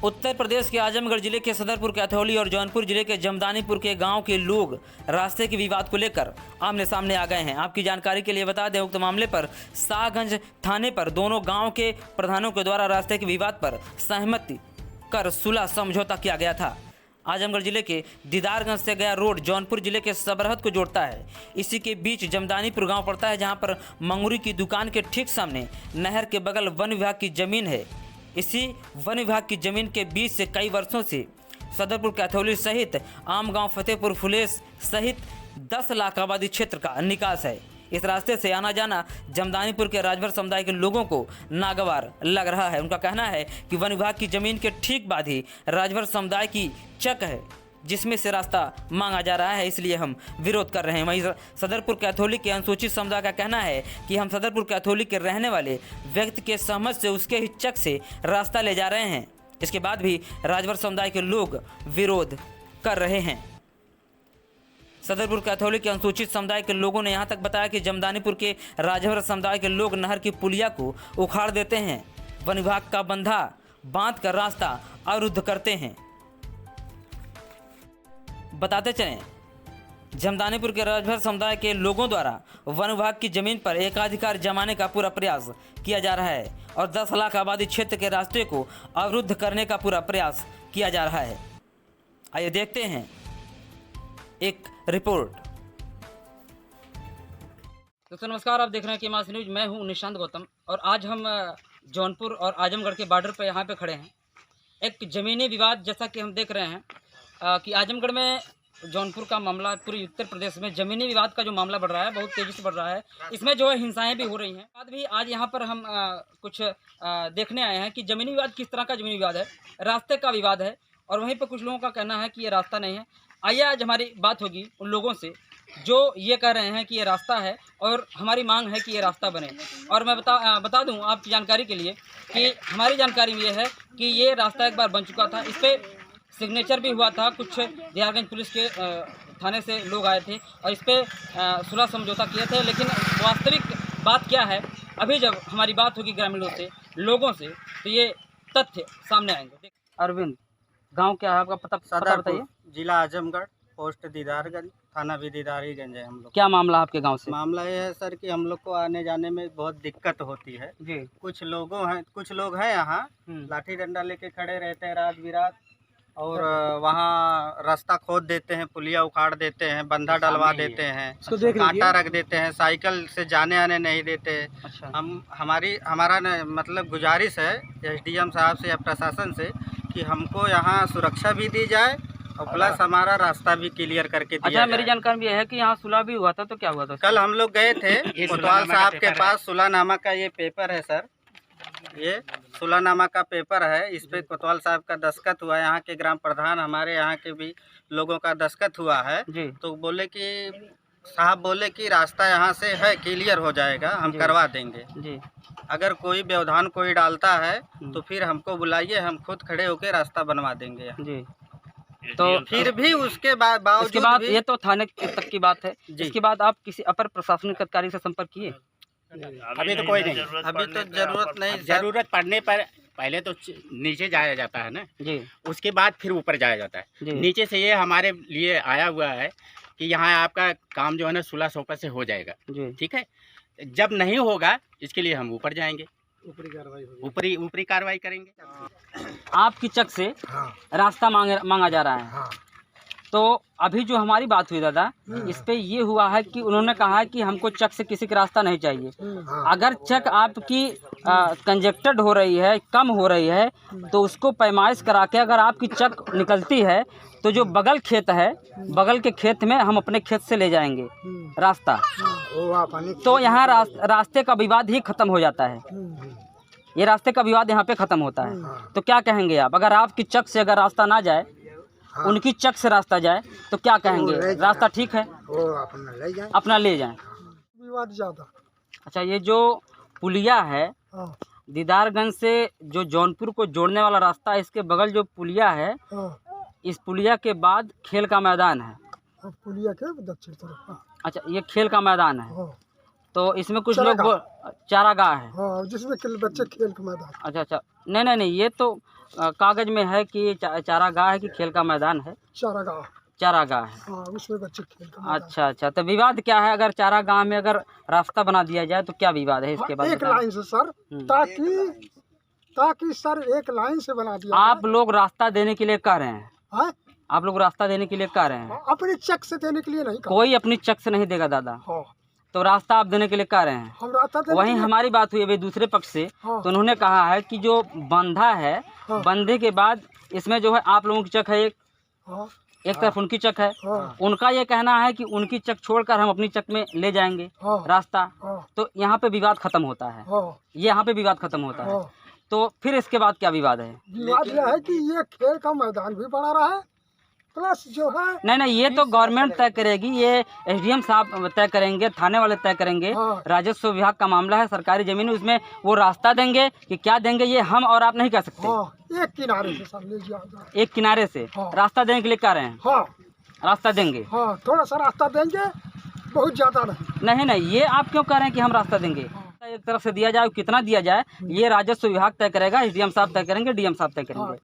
उत्तर प्रदेश के आजमगढ़ जिले के सदरपुर कैथौली और जौनपुर जिले के जमदानीपुर के गांव के लोग रास्ते के विवाद को लेकर आमने सामने आ गए हैं। आपकी जानकारी के लिए बता दें, उक्त मामले पर शाहगंज थाने पर दोनों गांव के प्रधानों के द्वारा रास्ते के विवाद पर सहमति कर सुलह समझौता किया गया था। आजमगढ़ जिले के दीदारगंज से गया रोड जौनपुर जिले के सबरहत को जोड़ता है। इसी के बीच जमदानीपुर गांव पड़ता है, जहां पर मंगूरी की दुकान के ठीक सामने नहर के बगल वन विभाग की जमीन है। इसी वन विभाग की जमीन के बीच से कई वर्षों से सदरपुर कैथौली सहित आमगांव, फतेहपुर, फुलेस सहित 10 लाख आबादी क्षेत्र का निकास है। इस रास्ते से आना जाना जमदानीपुर के राजभर समुदाय के लोगों को नागवार लग रहा है। उनका कहना है कि वन विभाग की जमीन के ठीक बाद ही राजभर समुदाय की चक है, जिसमें से रास्ता मांगा जा रहा है, इसलिए हम विरोध कर रहे हैं। वहीं सदरपुर कैथौली के अनुसूचित समुदाय का कहना है कि हम सदरपुर कैथौली के रहने वाले व्यक्ति के सहमत से उसके ही चक से रास्ता ले जा रहे हैं। इसके बाद भी राजभर समुदाय के लोग विरोध कर रहे हैं। सदरपुर कैथौली के अनुसूचित समुदाय के लोगों ने यहाँ तक बताया कि जमदानीपुर के राजभर समुदाय के लोग नहर की पुलिया को उखाड़ देते हैं, वन विभाग का बंधा बांध कर रास्ता अवरुद्ध करते हैं। बताते चलें, जमदानीपुर के राजभर समुदाय के लोगों द्वारा वन विभाग की जमीन पर एकाधिकार जमाने का पूरा प्रयास किया जा रहा है और 10 लाख आबादी क्षेत्र के रास्ते को अवरुद्ध करने का पूरा प्रयास किया जा रहा है। आइए देखते हैं एक रिपोर्ट। दोस्तों नमस्कार, आप देख रहे हैं केमास न्यूज। मैं हूं निशांत गौतम और आज हम जौनपुर और आजमगढ़ के बॉर्डर पर यहाँ पे खड़े हैं। एक ज़मीनी विवाद, जैसा कि हम देख रहे हैं कि आजमगढ़ में जौनपुर का मामला, पूरे उत्तर प्रदेश में ज़मीनी विवाद का जो मामला बढ़ रहा है, बहुत तेज़ी से बढ़ रहा है। इसमें जो है हिंसाएं भी हो रही हैं। बाद भी आज यहाँ पर हम कुछ देखने आए हैं कि ज़मीनी विवाद किस तरह का ज़मीनी विवाद है। रास्ते का विवाद है और वहीं पर कुछ लोगों का कहना है कि ये रास्ता नहीं है। आइए आज हमारी बात होगी उन लोगों से जो ये कह रहे हैं कि ये रास्ता है और हमारी मांग है कि ये रास्ता बने। और मैं बता दूं आपकी जानकारी के लिए कि हमारी जानकारी में ये है कि ये रास्ता एक बार बन चुका था। इस पर सिग्नेचर भी हुआ था। कुछ दीदारगंज पुलिस के थाने से लोग आए थे और इस पर सुलह समझौता किए थे। लेकिन वास्तविक बात क्या है, अभी जब हमारी बात होगी ग्रामीणों से, लोगों से, तो ये तथ्य सामने आएंगे। अरविंद, गांव क्या है आपका? पता बताइए। जिला आजमगढ़, पोस्ट दीदारगंज, थाना भी दीदारगंज है हम लोग। क्या मामला आपके गांव से? मामला ये है सर कि हम लोग को आने जाने में बहुत दिक्कत होती है जी। कुछ लोग हैं यहाँ लाठी डंडा लेके खड़े रहते हैं रात बिरात और वहाँ रास्ता खोद देते हैं, पुलिया उखाड़ देते हैं, बंधा डलवा देते हैं, कांटा रख देते हैं, साइकिल से जाने आने नहीं देते। अच्छा। हमारा मतलब गुजारिश है एसडीएम साहब से या प्रशासन से कि हमको यहाँ सुरक्षा भी दी जाए और प्लस हमारा रास्ता भी क्लियर करके दिया जाए। मेरी जानकारी भी है कि यहाँ सुलह भी हुआ था, तो क्या हुआ था? कल हम लोग गए थे कोतवाल साहब के पास। सुलहनामा का ये पेपर है सर, ये सुलहनामा का पेपर है। इस पे कोतवाल साहब का दस्तखत हुआ है, यहाँ के ग्राम प्रधान, हमारे यहाँ के भी लोगों का दस्तखत हुआ है। तो साहब बोले कि रास्ता यहाँ से है, क्लियर हो जाएगा, हम करवा देंगे जी। अगर कोई व्यवधान कोई डालता है तो फिर हमको बुलाइए, हम खुद खड़े होकर रास्ता बनवा देंगे जी। तो फिर भी उसके बाद ये तो थाने तक की बात है। इसके बाद आप किसी अपर प्रशासनिक अधिकारी से संपर्क किए? अभी तो कोई नहीं, अभी तो जरूरत नहीं। जरूरत पड़ने पर पहले तो नीचे जाया जाता है ना जी, उसके बाद फिर ऊपर जाया जाता है। नीचे से ये हमारे लिए आया हुआ है कि यहाँ आपका काम जो है ना सुलह सौपा से हो जाएगा, ठीक है। जब नहीं होगा इसके लिए हम ऊपर जाएंगे, ऊपरी कार्रवाई करेंगे। आपकी चक से रास्ता मांगा जा रहा है। तो अभी जो हमारी बात हुई दादा, इस पे ये हुआ है कि उन्होंने कहा है कि हमको चक से किसी का रास्ता नहीं चाहिए। अगर चक आपकी कंजेक्टेड हो रही है, कम हो रही है, तो उसको पैमाइश करा के अगर आपकी चक निकलती है तो जो बगल खेत है, बगल के खेत में हम अपने खेत से ले जाएंगे रास्ता। तो यहाँ रास्ते का विवाद ही खत्म हो जाता है। ये रास्ते का विवाद यहाँ पे खत्म होता है। तो क्या कहेंगे आप? अगर आपकी चक से अगर रास्ता ना जाए, उनकी चक से रास्ता जाए, तो क्या कहेंगे? रास्ता ठीक है, अपना ले जाए। विवाद ज्यादा। अच्छा, ये जो पुलिया है दीदारगंज से जो जौनपुर को जोड़ने वाला रास्ता, इसके बगल जो पुलिया है, इस पुलिया के बाद खेल का मैदान है। पुलिया के दक्षिण तरफ। अच्छा, ये खेल का मैदान है। तो इसमें कुछ लोग चारागाह है जिसमें बच्चे खेल का मैदान। अच्छा, नहीं, ये तो कागज में है कि चारागाह है कि खेल का मैदान है? चारागाह। चारागाह है। हाँ, उसमें बच्चे खेल का मैदान। अच्छा अच्छा, तो विवाद क्या है? अगर चारागाह में अगर रास्ता बना दिया जाए तो क्या विवाद है इसके बाद? एक लाइन से सर, ताकि सर एक लाइन से बना दिया आप लोग रास्ता देने के लिए कह रहे हैं? जाए। आप लोग रास्ता देने के लिए कह रहे हैं? अपने चेक से देने के लिए नहीं कहा। कोई अपनी चक से नहीं देगा दादा। हाँ, तो रास्ता आप देने के लिए कह रहे हैं? हम रास्ता देने वहीं के लिए- हमारी बात हुई अभी दूसरे पक्ष से, हाँ। तो उन्होंने कहा है कि जो बंधा है, हाँ। बंधे के बाद इसमें जो है आप लोगों की चक है हाँ, एक तरफ उनकी चक है। हाँ, उनका ये कहना है कि उनकी चक छोड़कर हम अपनी चक में ले जाएंगे हाँ, रास्ता। हाँ, तो यहाँ पे विवाद खत्म होता है, हाँ, यहाँ पे विवाद खत्म होता है। हाँ। तो फिर इसके बाद क्या विवाद है? विवाद यह है कि ये खेल का मैदान भी बना रहा है, प्लस जो है नहीं नहीं, ये तो गवर्नमेंट तय करेगी, ये एसडीएम साहब तय करेंगे, थाने वाले तय करेंगे। हाँ। राजस्व विभाग का मामला है, सरकारी जमीन, उसमें वो रास्ता देंगे कि क्या देंगे ये हम और आप नहीं कह सकते। हाँ, एक किनारे से सर ले जाएगा। एक किनारे से हाँ। रास्ता देने के लिए कह रहे हैं? हाँ, रास्ता देंगे? हाँ, थोड़ा सा रास्ता देंगे, बहुत ज्यादा नहीं। नहीं नहीं, ये आप क्यों कह रहे हैं कि हम रास्ता देंगे? एक तरफ से दिया जाए, कितना दिया जाए ये राजस्व विभाग तय करेगा, एसडीएम साहब तय करेंगे, डीएम साहब तय करेंगे।